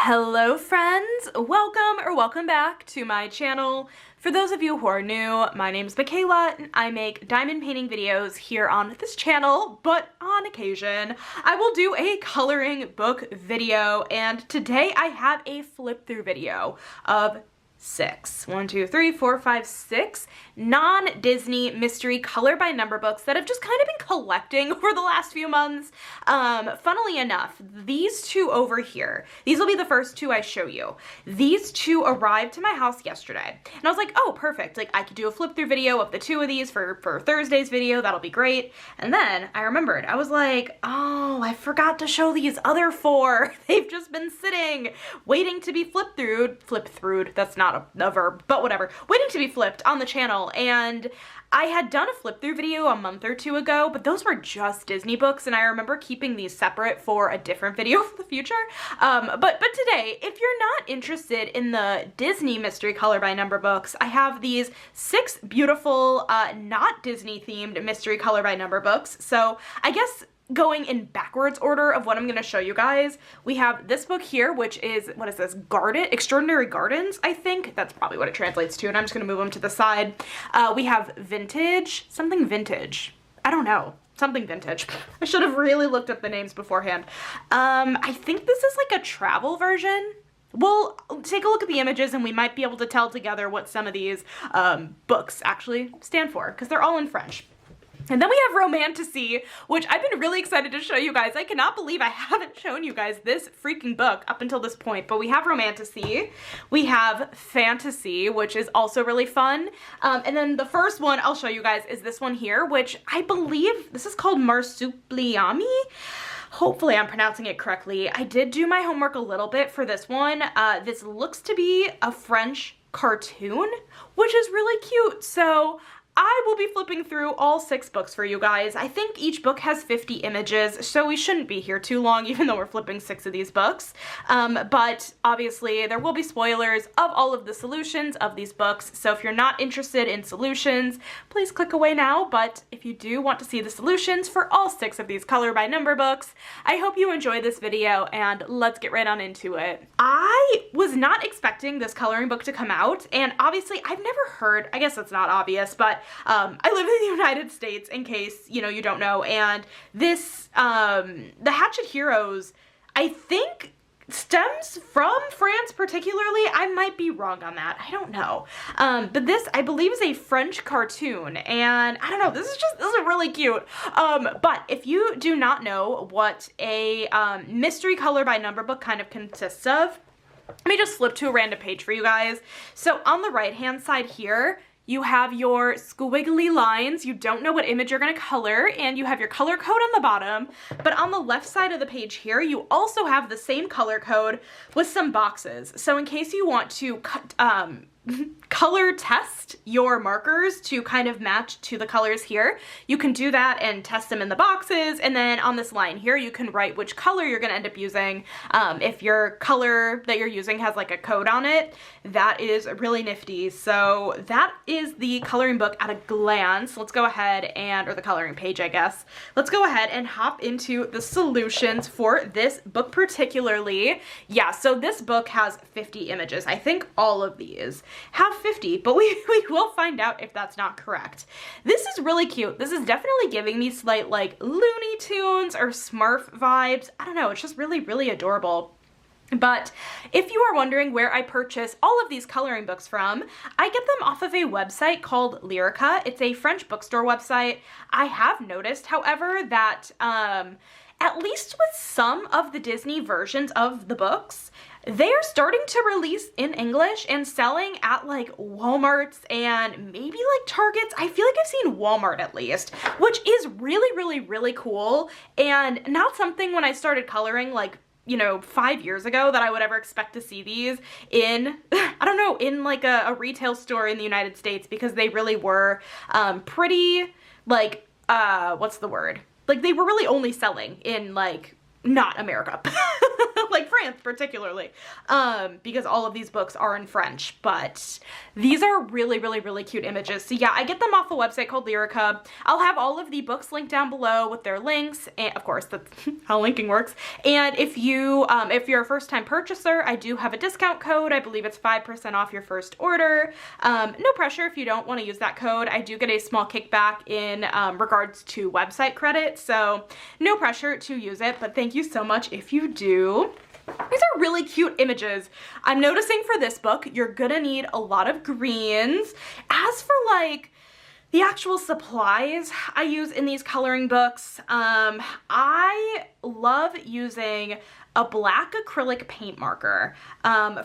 Hello friends, welcome back to my channel. For those of you who are new, my name is Michaela and I make diamond painting videos here on this channel, but on occasion I will do a coloring book video, and today I have a flip through video of six non-Disney mystery color by number books that I've just kind of been collecting over the last few months. Funnily enough, these two over here, these will be the first two I show you. These two arrived to my house yesterday and I was like, oh perfect, like I could do a flip through video of the two of these for Thursday's video, that'll be great. And then I remembered, I was like, oh, I forgot to show these other four. They've just been sitting waiting to be flip through'd, that's not a verb, but whatever, waiting to be flipped on the channel. And I had done a flip through video a month or two ago, but those were just Disney books, and I remember keeping these separate for a different video for the future. But today, if you're not interested in the Disney mystery color by number books, I have these six beautiful, not Disney themed mystery color by number books. So I guess going in backwards order of what I'm going to show you guys, we have this book here, which is, what is this, Extraordinary Gardens, I think. That's probably what it translates to, and I'm just going to move them to the side. We have something vintage. I don't know. Something vintage. I should have really looked up the names beforehand. I think this is like a travel version. We'll take a look at the images and we might be able to tell together what some of these books actually stand for, because they're all in French. And then we have Romanty, which I've been really excited to show you guys. I cannot believe I haven't shown you guys this freaking book up until this point, but we have Romanty. We have Fantasy, which is also really fun. And then the first one I'll show you guys is this one here, which I believe this is called Marsuplami. Hopefully I'm pronouncing it correctly. I did do my homework a little bit for this one. This looks to be a French cartoon, which is really cute. So I will be flipping through all six books for you guys. I think each book has 50 images, so we shouldn't be here too long, even though we're flipping six of these books. But obviously there will be spoilers of all of the solutions of these books, so if you're not interested in solutions, please click away now. But if you do want to see the solutions for all six of these color by number books, I hope you enjoy this video, and let's get right on into it. I was not expecting this coloring book to come out, and obviously I've never heard, I guess that's not obvious, but I live in the United States, in case, you don't know, and this, the Hatchet Heroes, I think stems from France particularly. I might be wrong on that. I don't know. But this, I believe, is a French cartoon, and I don't know, this is really cute. But if you do not know what a mystery color by number book kind of consists of, let me just flip to a random page for you guys. So on the right hand side here, you have your squiggly lines. You don't know what image you're going to color, and you have your color code on the bottom. But on the left side of the page here, you also have the same color code with some boxes. So in case you want to color test your markers to kind of match to the colors here, you can do that and test them in the boxes. And then on this line here, you can write which color you're going to end up using. If your color that you're using has like a code on it, that is really nifty. So that is the coloring book at a glance. Let's go ahead and, or the coloring page, I guess. Let's go ahead and hop into the solutions for this book particularly. Yeah, so this book has 50 images. I think all of these have 50, but we will find out if that's not correct. This is really cute. This is definitely giving me slight like Looney Tunes or Smurf vibes. I don't know, it's just really, really adorable. But if you are wondering where I purchase all of these coloring books from, I get them off of a website called Lyrica. It's a French bookstore website. I have noticed, however, that at least with some of the Disney versions of the books, they're starting to release in English and selling at like Walmarts and maybe like Targets. I feel like I've seen Walmart at least, which is really, really, really cool, and not something when I started coloring like 5 years ago that I would ever expect to see these in, I don't know, in like a retail store in the United States, because they really were pretty like, what's the word? Like they were really only selling in like, not America. Like France particularly, because all of these books are in French, but these are really, really, really cute images. So yeah, I get them off a website called Lyrica. I'll have all of the books linked down below with their links, and of course that's how linking works. And if you're a first-time purchaser, I do have a discount code. I believe it's 5% off your first order. No pressure if you don't want to use that code. I do get a small kickback in regards to website credit, so no pressure to use it, but thank you so much if you do. These are really cute images. I'm noticing for this book, you're gonna need a lot of greens. As for like the actual supplies I use in these coloring books, I love using a black acrylic paint marker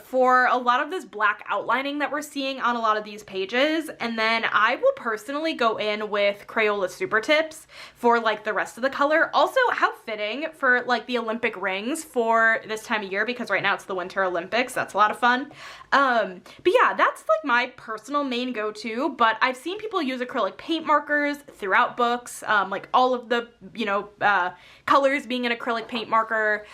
for a lot of this black outlining that we're seeing on a lot of these pages, and then I will personally go in with Crayola Super Tips for like the rest of the color. Also, how fitting for like the Olympic rings for this time of year, because right now it's the Winter Olympics. That's a lot of fun. But yeah, that's like my personal main go-to, but I've seen people use acrylic paint markers throughout books, like all of the, colors being an acrylic paint marker.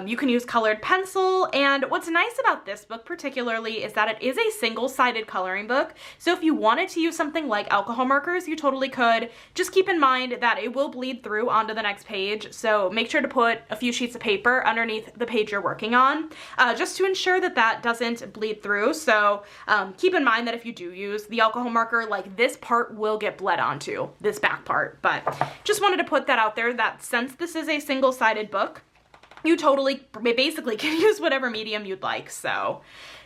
You can use colored pencil, and what's nice about this book particularly is that it is a single-sided coloring book, so if you wanted to use something like alcohol markers, you totally could. Just keep in mind that it will bleed through onto the next page, so make sure to put a few sheets of paper underneath the page you're working on, just to ensure that that doesn't bleed through. So keep in mind that if you do use the alcohol marker, like this part will get bled onto, this back part, but just wanted to put that out there, that since this is a single-sided book, you totally basically can use whatever medium you'd like. So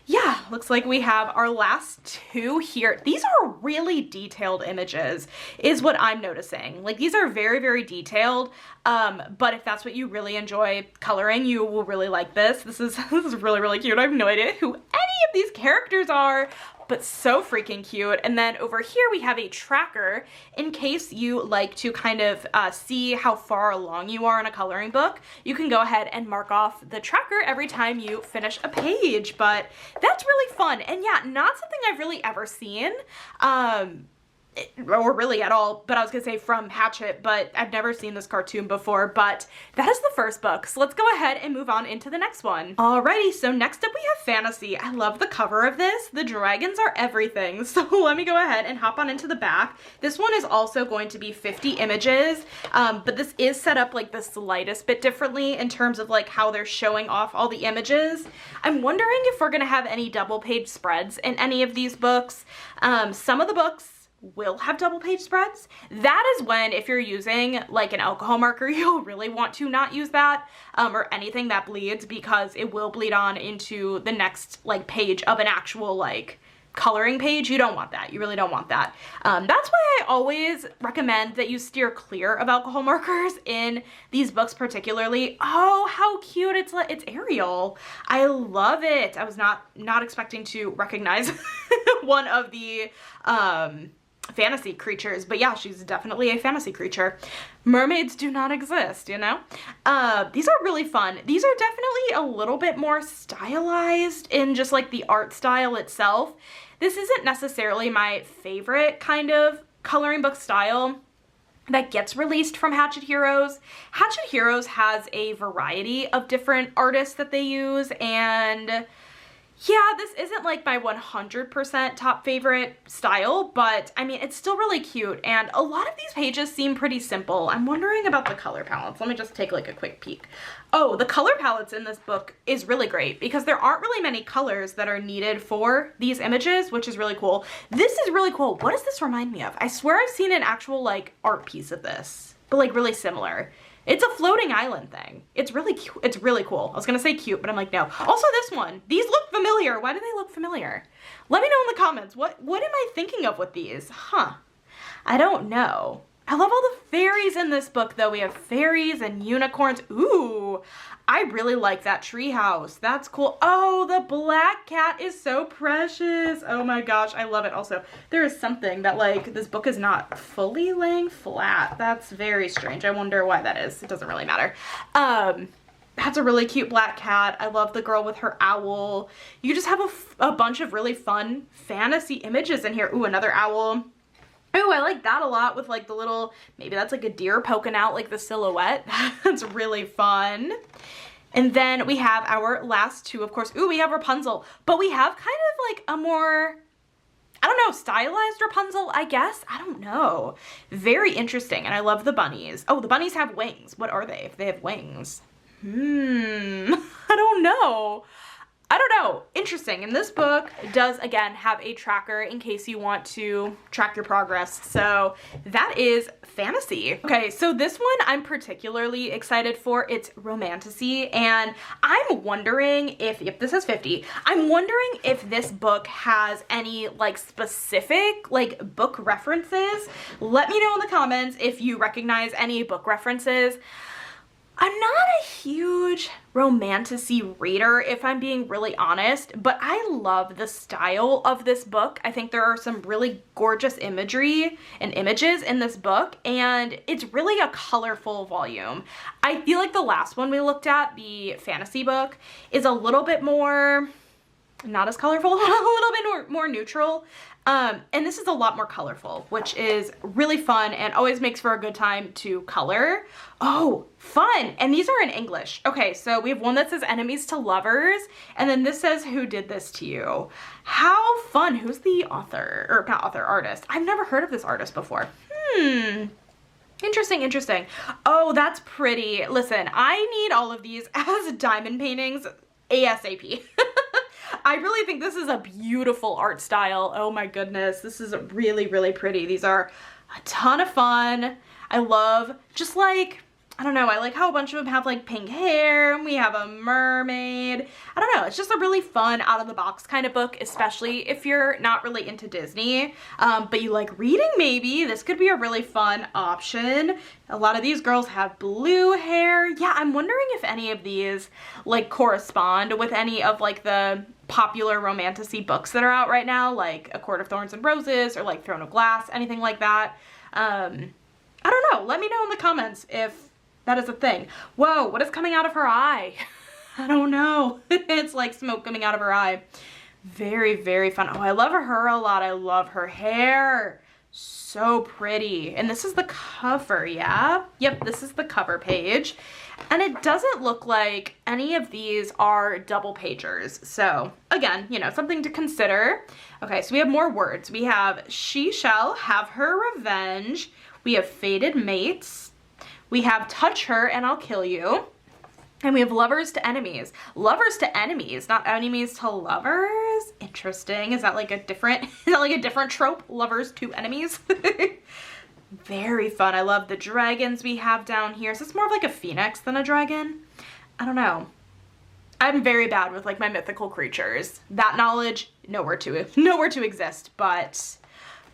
yeah, looks like we have our last two here. These are really detailed images is what I'm noticing. Like these are very, very detailed. But if that's what you really enjoy coloring, you will really like this. This is really, really cute. I have no idea who any of these characters are, but so freaking cute. And then over here we have a tracker in case you like to kind of see how far along you are in a coloring book. You can go ahead and mark off the tracker every time you finish a page, but that's really fun. And yeah, not something I've really ever seen, or really at all, but I was gonna say from Hatchet, but I've never seen this cartoon before, but that is the first book. So let's go ahead and move on into the next one. Alrighty, so next up we have Fantasy. I love the cover of this. The dragons are everything. So let me go ahead and hop on into the back. This one is also going to be 50 images, but this is set up like the slightest bit differently in terms of like how they're showing off all the images. I'm wondering if we're gonna have any double page spreads in any of these books. Some of the books will have double page spreads. That is when, if you're using like an alcohol marker, you'll really want to not use that, or anything that bleeds, because it will bleed on into the next like page of an actual like coloring page. You don't want that. You really don't want that. That's why I always recommend that you steer clear of alcohol markers in these books particularly. Oh, how cute. It's Ariel. I love it. I was not expecting to recognize one of the fantasy creatures, but yeah, she's definitely a fantasy creature. Mermaids do not exist, you know? These are really fun. These are definitely a little bit more stylized in just like the art style itself. This isn't necessarily my favorite kind of coloring book style that gets released from Hatchet Heroes. Hatchet Heroes has a variety of different artists that they use, and yeah, this isn't like my 100% top favorite style, but I mean, it's still really cute, and a lot of these pages seem pretty simple. I'm wondering about the color palettes. Let me just take like a quick peek. Oh, the color palettes in this book is really great because there aren't really many colors that are needed for these images, which is really cool. This is really cool. What does this remind me of? I swear I've seen an actual like art piece of this, but like really similar. It's a floating island thing. It's really cute. It's really cool. I was gonna say cute, but I'm like, no. Also this one, these look familiar. Why do they look familiar? Let me know in the comments. What am I thinking of with these? Huh, I don't know. I love all the fairies in this book though. We have fairies and unicorns. Ooh, I really like that treehouse. That's cool. Oh, the black cat is so precious. Oh my gosh, I love it. Also, there is something that like this book is not fully laying flat. That's very strange. I wonder why that is. It doesn't really matter. That's a really cute black cat. I love the girl with her owl. You just have a bunch of really fun fantasy images in here. Ooh, another owl. Oh, I like that a lot with like the little, maybe that's like a deer poking out like the silhouette. That's really fun. And then we have our last two, of course. Ooh, we have Rapunzel, but we have kind of like a more, I don't know, stylized Rapunzel, I guess. I don't know. Very interesting. And I love the bunnies. Oh, the bunnies have wings. What are they if they have wings? I don't know. I don't know. Interesting. And this book does, again, have a tracker in case you want to track your progress. So that is fantasy. Okay, so this one I'm particularly excited for. It's Romantasy. And I'm wondering if this is 50, I'm wondering if this book has any like specific like book references. Let me know in the comments if you recognize any book references. I'm not a huge Romantasy reader, if I'm being really honest, but I love the style of this book. I think there are some really gorgeous imagery and images in this book, and it's really a colorful volume. I feel like the last one we looked at, the fantasy book, is a little bit more, not as colorful, a little bit more neutral. And this is a lot more colorful, which is really fun and always makes for a good time to color. Oh, fun. And these are in English. Okay, so we have one that says enemies to lovers, and then this says who did this to you. How fun. Who's the author? Or not author, artist. I've never heard of this artist before. Interesting, interesting. Oh, that's pretty. Listen, I need all of these as diamond paintings ASAP. I really think this is a beautiful art style. Oh my goodness, this is really, really pretty. These are a ton of fun. I love just like, I don't know, I like how a bunch of them have like pink hair, and we have a mermaid. I don't know, it's just a really fun out of the box kind of book, especially if you're not really into Disney, but you like reading maybe. This could be a really fun option. A lot of these girls have blue hair. Yeah, I'm wondering if any of these like correspond with any of like the popular Romantasy books that are out right now, like A Court of Thorns and Roses or like Throne of Glass, anything like that. I don't know. Let me know in the comments if that is a thing. Whoa, what is coming out of her eye? I don't know. It's like smoke coming out of her eye. Very, very fun. Oh, I love her a lot. I love her hair. So pretty. And this is the cover, yeah? Yep, this is the cover page. And it doesn't look like any of these are double pagers. So again, you know, something to consider. Okay, so we have more words. We have she shall have her revenge. We have fated mates. We have touch her and I'll kill you. And we have lovers to enemies. Lovers to enemies, not enemies to lovers. Interesting. Is that like a different trope? Lovers to enemies? Very fun. I love the dragons we have down here. Is this more of like a phoenix than a dragon? I don't know. I'm very bad with like my mythical creatures. That knowledge, nowhere to exist, but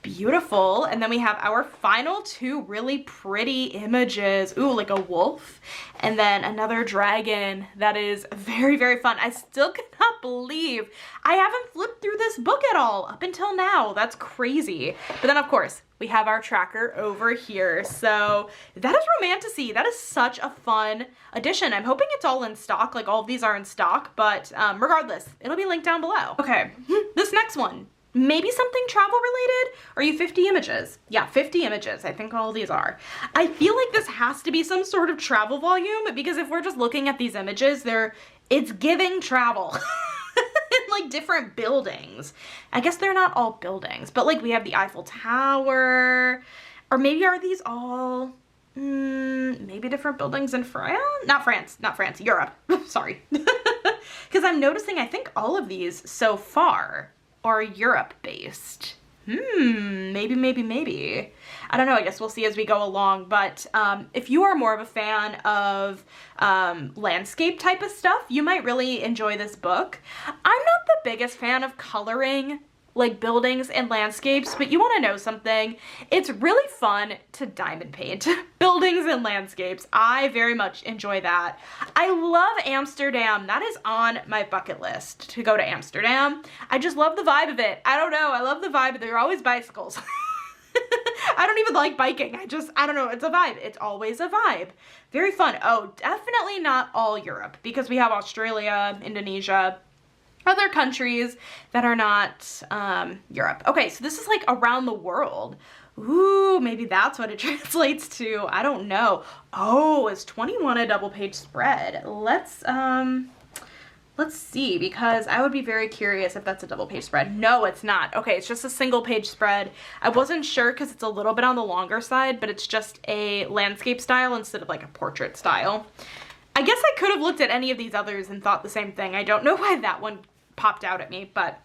beautiful. And then we have our final two really pretty images. Ooh, like a wolf and then another dragon. That is very, very fun. I still cannot believe I haven't flipped through this book at all up until now. That's crazy. But then of course we have our tracker over here. So that is Romantasy. That is such a fun edition. I'm hoping it's all in stock, like all of these are in stock, but regardless, it'll be linked down below. Okay, this next one. Maybe something travel related? Are you 50 images? Yeah, 50 images. I think all of these are. I feel like this has to be some sort of travel volume because if we're just looking at these images, it's giving travel. Like different buildings. I guess they're not all buildings, but like we have the Eiffel Tower, or maybe are these all maybe different buildings in France? Not France, Europe. Sorry. Because I'm noticing I think all of these so far are Europe based. Maybe. I don't know, I guess we'll see as we go along, but if you are more of a fan of landscape type of stuff, you might really enjoy this book. I'm not the biggest fan of coloring like buildings and landscapes, but you want to know something? It's really fun to diamond paint buildings and landscapes. I very much enjoy that. I love Amsterdam. That is on my bucket list to go to Amsterdam. I just love the vibe of it. I don't know. I love the vibe. There are always bicycles. I don't even like biking. I don't know. It's a vibe. It's always a vibe. Very fun. Oh, definitely not all Europe because we have Australia, Indonesia, other countries that are not Europe. Okay, so this is like around the world. Ooh, maybe that's what it translates to. I don't know. Oh, is 21 a double page spread? Let's see, because I would be very curious if that's a double page spread. No, it's not. Okay, it's just a single page spread. I wasn't sure because it's a little bit on the longer side, but it's just a landscape style instead of like a portrait style. I guess I could have looked at any of these others and thought the same thing. I don't know why that one popped out at me, but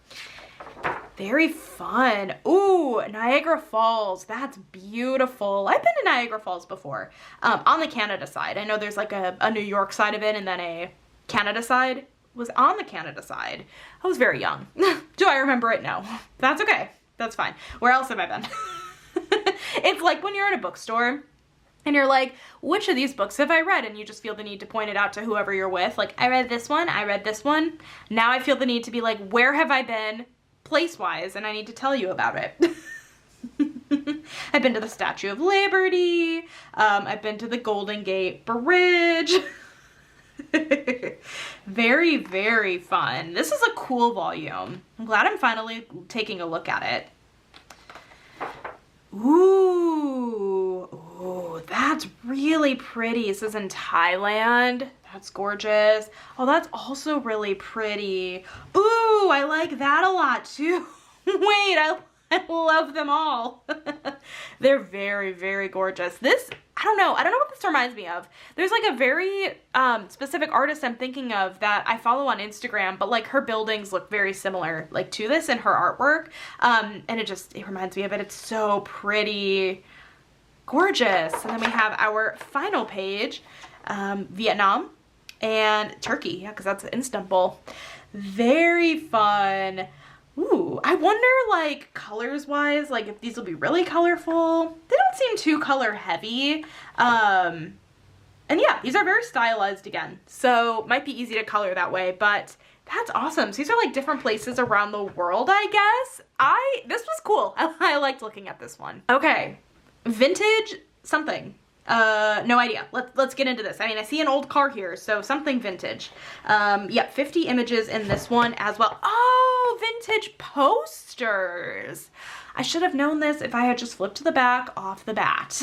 very fun. Ooh, Niagara Falls. That's beautiful. I've been to Niagara Falls before, on the Canada side. I know there's like a New York side of it and then a Canada side. Was on the Canada side. I was very young. Do I remember it? No. That's okay. That's fine. Where else have I been? It's like when you're at a bookstore and you're like, which of these books have I read? And you just feel the need to point it out to whoever you're with. Like, I read this one. I read this one. Now I feel the need to be like, where have I been place-wise? And I need to tell you about it. I've been to the Statue of Liberty. I've been to the Golden Gate Bridge. Very, very fun. This is a cool volume. I'm glad I'm finally taking a look at it. Ooh, that's really pretty. This is in Thailand. That's gorgeous. Oh, that's also really pretty. Ooh, I like that a lot too. Wait, I love them all. They're very, very gorgeous. This, I don't know what this reminds me of. There's like a very specific artist I'm thinking of that I follow on Instagram, but like her buildings look very similar like to this in her artwork. And it reminds me of it. It's so pretty, gorgeous. And then we have our final page, Vietnam and Turkey. Yeah, because that's Istanbul. Very fun. Ooh, I wonder, like, colors-wise, like, if these will be really colorful. They don't seem too color-heavy. And yeah, these are very stylized again, so might be easy to color that way, but that's awesome. So these are, like, different places around the world, I guess. This was cool. I liked looking at this one. Okay, vintage something. No idea. Let's get into this. I mean, I see an old car here, so something vintage. Yeah, 50 images in this one as well. Oh, vintage posters. I should have known this if I had just flipped to the back off the bat.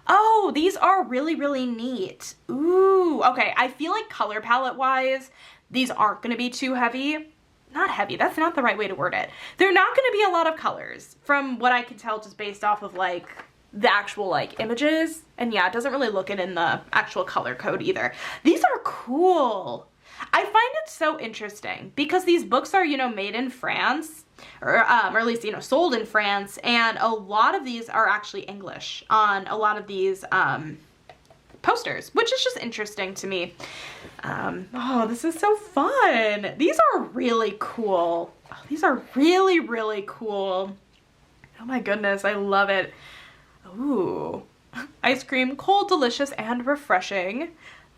Oh, these are really, really neat. Ooh, okay. I feel like color palette wise, these aren't going to be too heavy. Not heavy. That's not the right way to word it. They're not going to be a lot of colors from what I can tell just based off of like the actual like images. And yeah, it doesn't really look it in the actual color code either. These are cool. I find it so interesting because these books are, you know, made in France or at least, you know, sold in France. And a lot of these are actually English on a lot of these posters, which is just interesting to me. Oh, this is so fun. These are really cool. Oh, these are really, really cool. Oh my goodness, I love it. Ooh, ice cream, cold, delicious, and refreshing.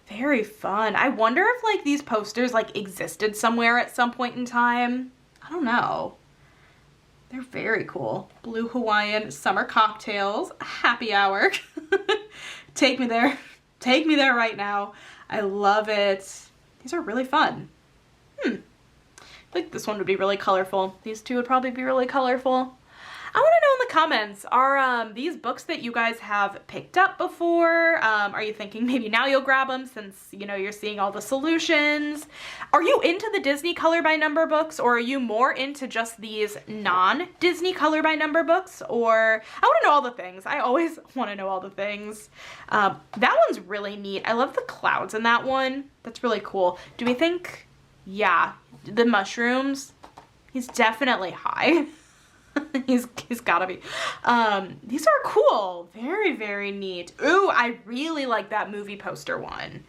Very fun. I wonder if like these posters like existed somewhere at some point in time. I don't know. They're very cool. Blue Hawaiian summer cocktails, happy hour. Take me there. Take me there right now. I love it. These are really fun. I think this one would be really colorful. These two would probably be really colorful. I want to know in the comments, are these books that you guys have picked up before? Are you thinking maybe now you'll grab them since, you know, you're seeing all the solutions? Are you into the Disney color by number books, or are you more into just these non-Disney color by number books? Or I want to know all the things. I always want to know all the things. That one's really neat. I love the clouds in that one. That's really cool. Do we think, yeah, the mushrooms? He's definitely high. He's gotta be. These are cool. Very, very neat. Ooh, I really like that movie poster one.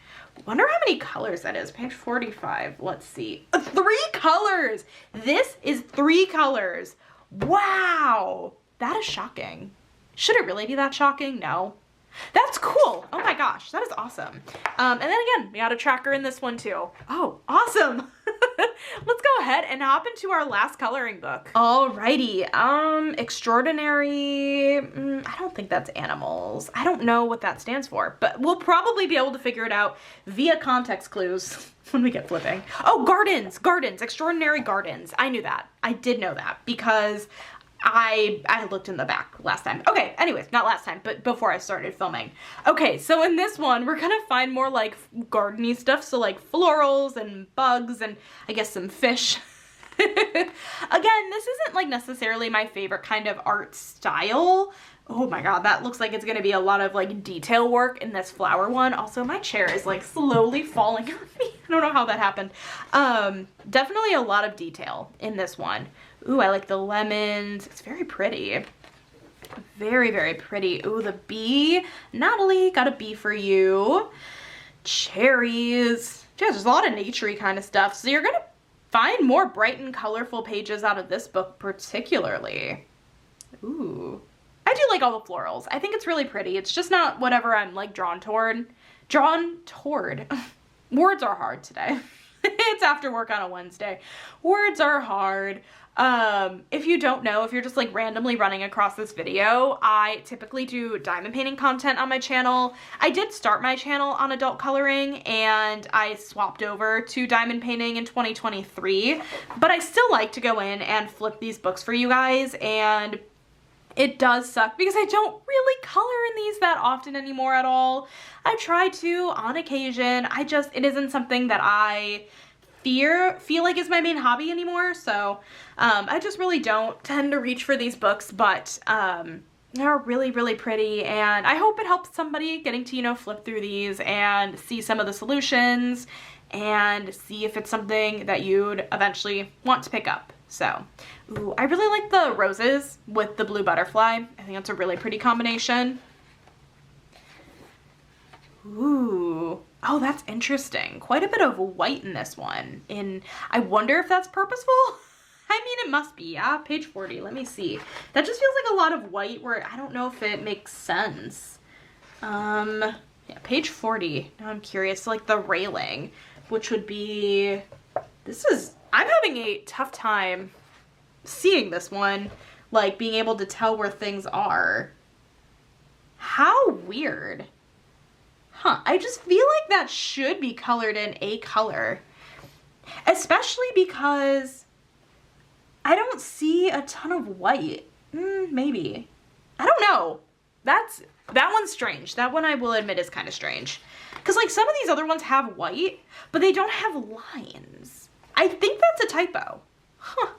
Wonder how many colors that is. Page 45. Let's see. 3 colors. This is 3 colors. Wow. That is shocking. Should it really be that shocking? No. That's cool. Oh my gosh, that is awesome. And then again, we got a tracker in this one too. Oh, awesome. Let's go ahead and hop into our last coloring book. Alrighty, extraordinary, I don't think that's animals. I don't know what that stands for, but we'll probably be able to figure it out via context clues when we get flipping. Oh, gardens, extraordinary gardens. I knew that. I did know that because I looked in the back last time. Okay, anyways, not last time, but before I started filming. Okay, so in this one, we're gonna find more like garden-y stuff, so like florals and bugs and I guess some fish. Again, this isn't like necessarily my favorite kind of art style. Oh my god, that looks like it's gonna be a lot of like detail work in this flower one. Also, my chair is like slowly falling on me. I don't know how that happened. Definitely a lot of detail in this one. Ooh, I like the lemons. It's very pretty. Very, very pretty. Ooh, the bee. Natalie, got a bee for you. Cherries. Yeah, there's a lot of naturey kind of stuff. So you're gonna find more bright and colorful pages out of this book particularly. Ooh. I do like all the florals. I think it's really pretty. It's just not whatever I'm like drawn toward. Words are hard today. It's after work on a Wednesday. Words are hard. If you don't know, if you're just like randomly running across this video, I typically do diamond painting content on my channel. I did start my channel on adult coloring and I swapped over to diamond painting in 2023, but I still like to go in and flip these books for you guys, and it does suck because I don't really color in these that often anymore at all. I try to on occasion. It isn't something that I feel like is my main hobby anymore, so I just really don't tend to reach for these books, but they're really, really pretty, and I hope it helps somebody getting to, you know, flip through these and see some of the solutions and see if it's something that you'd eventually want to pick up. So, ooh, I really like the roses with the blue butterfly. I think that's a really pretty combination. Ooh. Oh, that's interesting. Quite a bit of white in this one. I wonder if that's purposeful? I mean, it must be. Yeah, page 40. Let me see. That just feels like a lot of white where I don't know if it makes sense. Yeah, page 40. Now I'm curious. Like the railing, which would be... I'm having a tough time seeing this one. Like, being able to tell where things are. How weird. Huh, I just feel like that should be colored in a color. Especially because I don't see a ton of white. Maybe. I don't know. That one's strange. That one I will admit is kind of strange. Because like some of these other ones have white, but they don't have lines. I think that's a typo. Huh.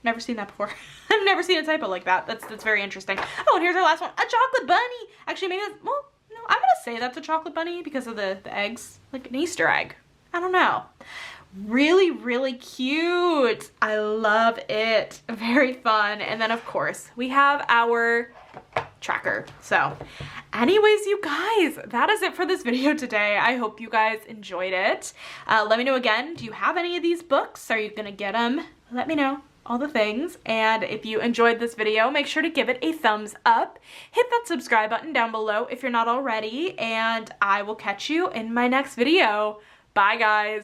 Never seen that before. I've never seen a typo like that. That's very interesting. Oh, and here's our last one. A chocolate bunny. Actually, maybe that's, well, no, I'm gonna say that's a chocolate bunny because of the eggs. Like an Easter egg. I don't know. Really, really cute. I love it. Very fun. And then of course we have our tracker. So anyways, you guys, that is it for this video today. I hope you guys enjoyed it. Let me know again, do you have any of these books? Are you gonna get them? Let me know. All the things. And if you enjoyed this video, make sure to give it a thumbs up. Hit that subscribe button down below if you're not already, and I will catch you in my next video. Bye guys.